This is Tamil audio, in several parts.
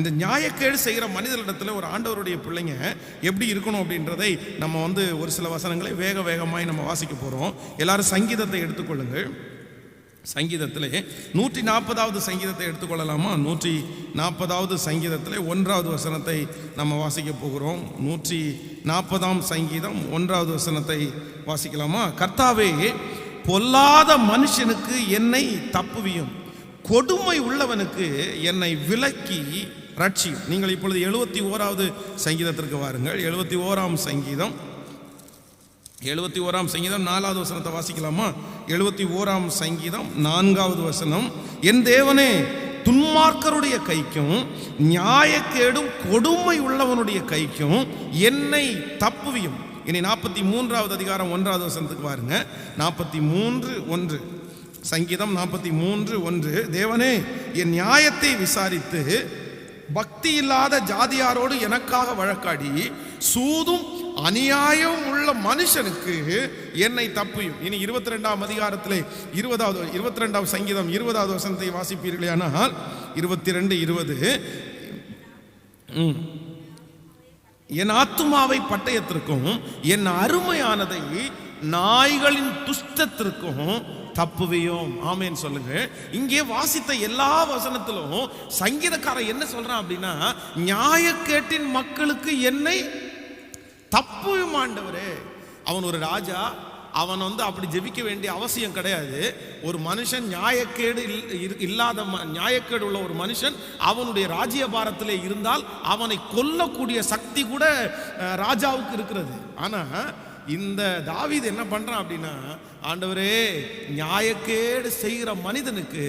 இந்த நியாயக்கேடு செய்கிற மனிதர்களிடத்தில் ஒரு ஆண்டவருடைய பிள்ளைங்க எப்படி இருக்கணும் அப்படின்றதை நம்ம ஒரு சில வசனங்களை வேகமாய் நம்ம வாசிக்க போகிறோம். எல்லாரும் சங்கீதத்தை எடுத்துக்கொள்ளுங்கள். சங்கீதத்திலே 140வது சங்கீதத்தை எடுத்துக்கொள்ளலாமா? 140வது சங்கீதத்திலே 1வது வசனத்தை நம்ம வாசிக்க போகிறோம். 140ஆம் சங்கீதம் 1வது வசனத்தை வாசிக்கலாமா? கர்த்தாவே, பொல்லாத மனுஷனுக்கு என்னை தப்புவியும், கொடுமை உள்ளவனுக்கு என்னை விலக்கி ரட்சியும். நீங்கள் இப்பொழுது 71வது சங்கீதத்திற்கு வாருங்கள். 71ஆம் சங்கீதம் 4வது வசனத்தை வாசிக்கலாமா? 71ஆம் சங்கீதம் 4வது வசனம். என் தேவனே, துன்மார்க்கருடைய கைக்கும் நியாயக்கேடும் கொடுமை உள்ளவனுடைய கைக்கும் என்னை தப்புவியும். இனி 43வது அதிகாரம் 1வது வசனத்துக்கு வாருங்க. 43:1 சங்கீதம் 43:1. தேவனே, என் நியாயத்தை விசாரித்து பக்தி இல்லாத ஜாதியாரோடு எனக்காக வழக்காடி சூதும் அநியாயம் உள்ள மனுஷனுக்கு என்னை தப்புயும். இனி 22ஆம் அதிகாரத்திலே 22ஆம் சங்கீதம் 20வது வசனத்தை வாசிப்பீர்களே ஆனால் 22:20. என் ஆத்துமாவை பட்டயத்திற்கும் என் அருமையானதை நாய்களின் துஷ்டத்திற்கும் தப்புவியும். ஆமேன் சொல்லுங்க. இங்கே வாசித்த எல்லா வசனத்திலும் சங்கீதக்காரன் என்ன சொல்றான் அப்படின்னா, நியாயக்கேட்டின் மக்களுக்கு என்னை தப்புவியும் ஆண்டவரே. அவன் ஒரு ராஜா, அவன் அப்படி ஜெபிக்க வேண்டிய அவசியம் கிடையாது. ஒரு மனுஷன் நியாயக்கேடு உள்ள ஒரு மனுஷன் அவனுடைய ராஜ்யபாரத்திலே இருந்தால் அவனை கொல்லக்கூடிய சக்தி கூட ராஜாவுக்கு இருக்கிறது. ஆனா இந்த தாவீது என்ன பண்றான் அப்படின்னா, ஆண்டவரே, நியாயக்கேடு செய்கிற மனிதனுக்கு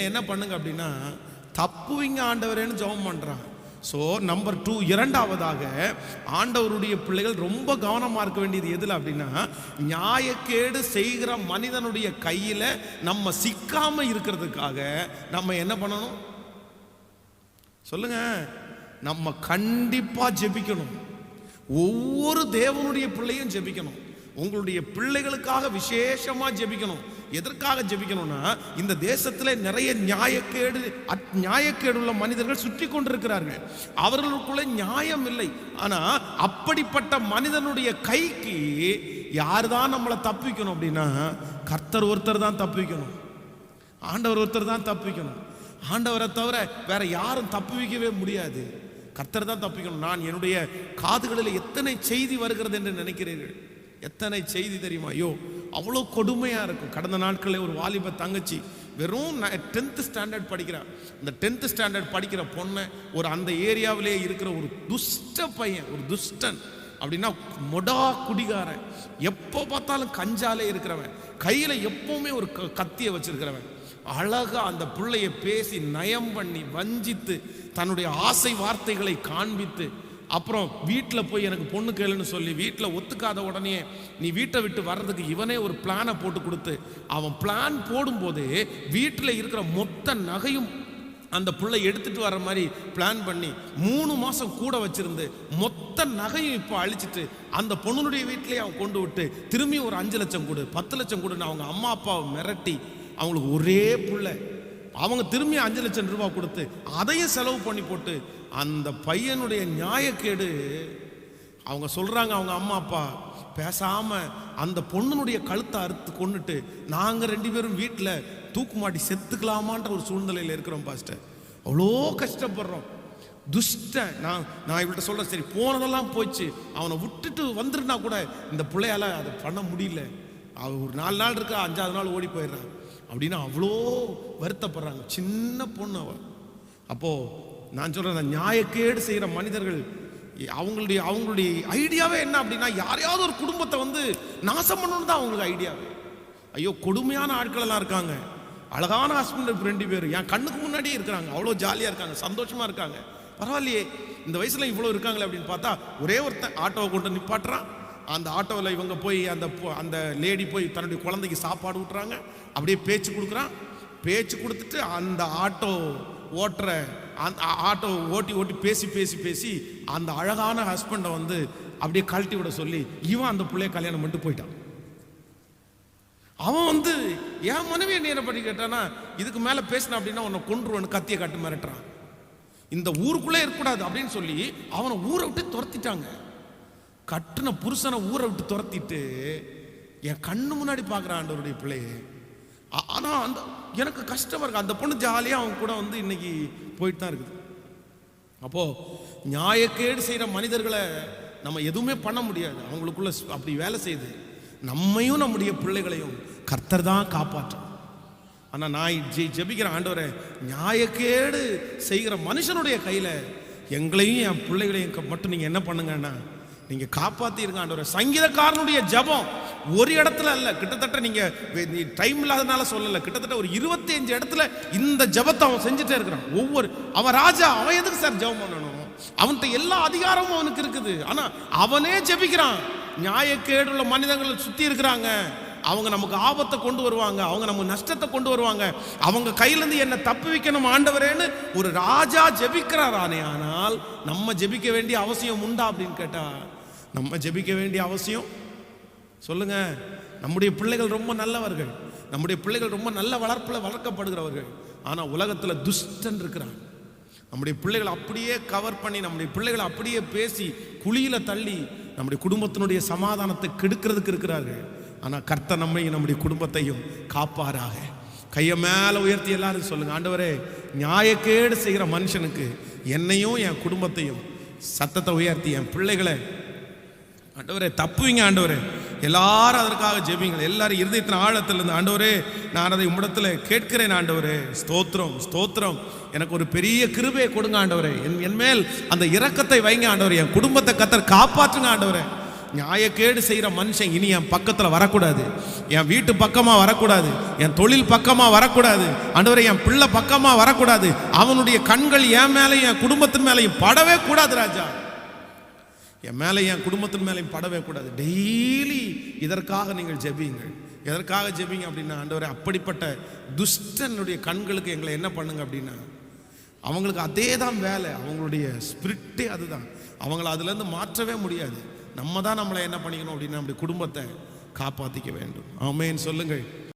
என்ன பண்ணுங்க அப்படின்னா தப்புவிங்க ஆண்டவரேன்னு ஜெபம் பண்றான். ஸோ நம்பர் 2, இரண்டாவதாக ஆண்டவருடைய பிள்ளைகள் ரொம்ப கவனமாக இருக்க வேண்டியது எதில் அப்படின்னா, நியாயக்கேடு செய்கிற மனிதனுடைய கையில் நம்ம சிக்காம இருக்கிறதுக்காக நம்ம என்ன பண்ணணும் சொல்லுங்க? நம்ம கண்டிப்பாக ஜெபிக்கணும். ஒவ்வொரு தேவனுடைய பிள்ளையும் ஜெபிக்கணும். உங்களுடைய பிள்ளைகளுக்காக விசேஷமா ஜெபிக்கணும். எதற்காக ஜெபிக்கணும்னா, இந்த தேசத்தில் நிறைய நியாயக்கேடு உள்ள மனிதர்கள் சுற்றி கொண்டிருக்கிறார்கள். அவர்களுக்குள்ள நியாயம் இல்லை. ஆனா அப்படிப்பட்ட மனிதனுடைய கைக்கு யார் தான் நம்மளை தப்பிக்கணும் அப்படின்னா, கர்த்தர் ஒருத்தர் தான் தப்பிக்கணும். ஆண்டவர் ஒருத்தர் தான் தப்பிக்கணும். ஆண்டவரை தவிர வேற யாரும் தப்புவிக்கவே முடியாது. கர்த்தர் தான் தப்பிக்கணும். நான் என்னுடைய காதுகளில் எத்தனை செய்தி வருகிறது என்று நினைக்கிறீர்கள்? எத்தனை செய்தி தெரியுமா? ஐயோ, அவ்வளோ கொடுமையாக இருக்கும். கடந்த நாட்களில் ஒரு வாலிப தங்கச்சி வெறும் 10th ஸ்டாண்டர்ட் படிக்கிறான். இந்த 10th ஸ்டாண்டர்ட் படிக்கிற பொண்ணை அந்த ஏரியாவிலே இருக்கிற ஒரு துஷ்ட பையன், ஒரு துஷ்டன் அப்படின்னா மொடா குடிகாரன், எப்போ பார்த்தாலும் கஞ்சாலே இருக்கிறவன், கையில் எப்பவுமே ஒரு கத்தியை வச்சிருக்கிறவன், அழகா அந்த பிள்ளையை பேசி நயம் பண்ணி வஞ்சித்து தன்னுடைய ஆசை வார்த்தைகளை காண்பித்து, அப்புறம் வீட்டில் போய் எனக்கு பொண்ணு கேளுன்னு சொல்லி வீட்டில் ஒத்துக்காத உடனே நீ வீட்டை விட்டு வர்றதுக்கு இவனே ஒரு பிளானை போட்டு கொடுத்து, அவன் பிளான் போடும்போது வீட்டில் இருக்கிற மொத்த நகையும் அந்த பிள்ளை எடுத்துட்டு வர மாதிரி பிளான் பண்ணி 3 மாதம் கூட வச்சிருந்து மொத்த நகையும் இப்போ அழிச்சிட்டு அந்த பொண்ணுடைய வீட்டிலேயே அவன் கொண்டு விட்டு திரும்பி ஒரு 5 லட்சம் கொடு 10 லட்சம் கொடுன்னு அவங்க அம்மா அப்பாவை மிரட்டி, அவங்களுக்கு ஒரே பிள்ளை, அவங்க திரும்பி 5 லட்சம் ரூபாய் கொடுத்து அதையும் செலவு பண்ணி போட்டு அந்த பையனுடைய நியாயக்கேடு. அவங்க சொல்றாங்க, அவங்க அம்மா அப்பா பேசாம அந்த பொண்ணுடைய கழுத்தை அறுத்து கொண்டுட்டு நாங்க 2 பேரும் வீட்டில் தூக்கு மாட்டி செத்துக்கலாமான்ற ஒரு சூழ்நிலையில் இருக்கிறோம் பாஸ்டர். அவ்வளோ கஷ்டப்படுறோம். துஷ்டன். நான் இவள்கிட்ட சொல்றேன், சரி போனதெல்லாம் போச்சு, அவனை விட்டுட்டு வந்துருன்னா கூட இந்த பிள்ளையால அதை பண்ண முடியல, அவ ஒரு 4 நாள் இருக்கா, 5வது நாள் ஓடி போயிடுறான் அப்படின்னு அவ்வளோ வருத்தப்படுறாங்க. சின்ன பொண்ணு அவ. அப்போ நான் சொல்றேன், நியாயக்கேடு செய்கிற மனிதர்கள் அவங்களுடைய ஐடியாவே என்ன அப்படின்னா, யாரையாவது ஒரு குடும்பத்தை நாசம் பண்ணணும்னு தான் அவங்களுக்கு ஐடியாவே. ஐயோ, கொடுமையான ஆட்கள் எல்லாம் இருக்காங்க. அழகான ஹஸ்பண்ட் 2 பேர் என் கண்ணுக்கு முன்னாடியே இருக்கிறாங்க. அவ்வளோ ஜாலியாக இருக்காங்க, சந்தோஷமா இருக்காங்க. பரவாயில்லையே, இந்த வயசுல இவ்வளோ இருக்காங்களே அப்படின்னு பார்த்தா, ஒரே ஒருத்தன் ஆட்டோவை கொண்டு நிப்பாட்டுறான். அந்த ஆட்டோவில் இவங்க போய் அந்த லேடி போய் தன்னுடைய குழந்தைக்கு சாப்பாடு ஊட்டுறாங்க. அப்படியே பேச்சு கொடுக்குறான். பேச்சு கொடுத்துட்டு அந்த ஆட்டோ ஓட்டுற ஆட்டோ ஓட்டி பேசி அந்த அழகான ஹஸ்பண்டை அப்படியே கழட்டி விட சொல்லி இவன் அந்த பிள்ளைய கல்யாணம் பண்ணிட்டு போயிட்டான். அவன் என் மனைவி என்ன பண்ணி கேட்டானா, இதுக்கு மேலே பேசினா அப்படின்னா உன்னை கொன்றுவன்னு கத்தியை காட்டு மிரட்டுறான். இந்த ஊருக்குள்ளே இருக்கக்கூடாது அப்படின்னு சொல்லி அவனை ஊரை விட்டு துரத்திட்டாங்க. கட்டின புருஷனை ஊரை விட்டு துரத்திட்டு என் கண்ணு முன்னாடி பார்க்குறான் ஆண்டவருடைய பிள்ளையை. ஆனால் அந்த எனக்கு கஷ்டமாக இருக்கு. அந்த பொண்ணு ஜாலியாக அவங்க கூட வந்து இன்னைக்கு போயிட்டு தான் இருக்குது. அப்போது நியாயக்கேடு செய்கிற மனிதர்களை நம்ம எதுவுமே பண்ண முடியாது. அவங்களுக்குள்ள அப்படி வேலை செய்யுது. நம்மையும் நம்முடைய பிள்ளைகளையும் கர்த்தர் தான் காப்பாற்றும். ஆனால் நான் ஜெபிக்கிற ஆண்டவரே, நியாயக்கேடு செய்கிற மனுஷனுடைய கையில் எங்களையும் என் பிள்ளைகளையும் மட்டும் நீங்கள் என்ன பண்ணுங்கன்னா நீங்கள் காப்பாற்றிருங்க ஆண்டவரே. சங்கீதக்காரனுடைய ஜெபம் ஒரு இடத்துல அல்ல, கிட்டத்தட்ட நீங்கள் டைம் இல்லாதனால சொல்லலை, கிட்டத்தட்ட ஒரு 25 இடத்துல இந்த ஜெபத்தை அவன் செஞ்சுட்டே இருக்கிறான். அவன் ராஜா, அவன் எதுக்கு சார் ஜெபம் பண்ணணும்? அவன்கிட்ட எல்லா அதிகாரமும் அவனுக்கு இருக்குது. ஆனால் அவனே ஜெபிக்கிறான். நியாயக்கேடுள்ள மனிதர்கள் சுற்றி இருக்கிறாங்க, அவங்க நமக்கு ஆபத்தை கொண்டு வருவாங்க, அவங்க நமக்கு நஷ்டத்தை கொண்டு வருவாங்க, அவங்க கையிலேருந்து என்ன தப்பு வைக்கணும் ஆண்டவரேன்னு ஒரு ராஜா ஜெபிக்கிறாரானே. ஆனால் நம்ம ஜெபிக்க வேண்டிய அவசியம் உண்டா அப்படின்னு கேட்டா நம்ம ஜெபிக்க வேண்டிய அவசியம் சொல்லுங்க. நம்முடைய பிள்ளைகள் ரொம்ப நல்லவர்கள், நம்முடைய பிள்ளைகள் ரொம்ப நல்ல வளர்ப்பில் வளர்க்கப்படுகிறவர்கள். ஆனால் உலகத்தில் துஷ்டன் இருக்கிறான். நம்முடைய பிள்ளைகளை அப்படியே கவர் பண்ணி, நம்முடைய பிள்ளைகளை அப்படியே பேசி குழியில தள்ளி நம்முடைய குடும்பத்தினுடைய சமாதானத்தை கெடுக்கிறதுக்கு இருக்கிறார்கள். ஆனால் கர்த்தர் நம்மையும் நம்முடைய குடும்பத்தையும் காப்பாராக. கையை மேலே உயர்த்தி எல்லாரும் சொல்லுங்க, ஆண்டவரே, நியாயக்கேடு செய்கிற மனுஷனுக்கு என்னையும் என் குடும்பத்தையும் சத்தத்தை உயர்த்தி என் பிள்ளைகளை ஆண்டவரே தப்புவீங்க. ஆண்டவரே, எல்லாரும் அதற்காக ஜெபிங்க. எல்லாரும் இருதயத்தின் ஆழத்தில் இருந்து ஆண்டவரே, நான் அதை உம்மிடத்தில் கேட்கிறேன் ஆண்டவரே. ஸ்தோத்திரம் ஸ்தோத்திரம். எனக்கு ஒரு பெரிய கிருபையை கொடுங்க ஆண்டவரே. என் மேல் அந்த இரக்கத்தை வைங்க ஆண்டவரே. என் குடும்பத்தை கர்த்தர் காப்பாற்றுங்க ஆண்டவரே. நியாயக்கேடு செய்கிற மனுஷன் இனி என் பக்கத்தில் வரக்கூடாது, என் வீட்டு பக்கமாக வரக்கூடாது, என் தொழில் பக்கமாக வரக்கூடாது ஆண்டவரே, என் பிள்ளை பக்கமாக வரக்கூடாது. அவனுடைய கண்கள் என் மேலையும் என் குடும்பத்தின் மேலையும் படவே கூடாது ராஜா. என் மேலே என் குடும்பத்தின் மேலேயும் படவே கூடாது. டெய்லி இதற்காக நீங்கள் ஜெபியுங்கள். எதற்காக ஜெபிங்க அப்படின்னா, ஆண்டவரே, அப்படிப்பட்ட துஷ்டனுடைய கண்களுக்கு எங்களை என்ன பண்ணுங்க அப்படின்னா, அவங்களுக்கு அதே தான் வேலை, அவங்களுடைய ஸ்பிரிட்டே அதுதான், அவங்கள அதுலேருந்து மாற்றவே முடியாது. நம்ம தான் நம்மளை என்ன பண்ணிக்கணும் அப்படின்னா நம்முடைய குடும்பத்தை காப்பாற்றிக்க வேண்டும். ஆமென் சொல்லுங்கள்.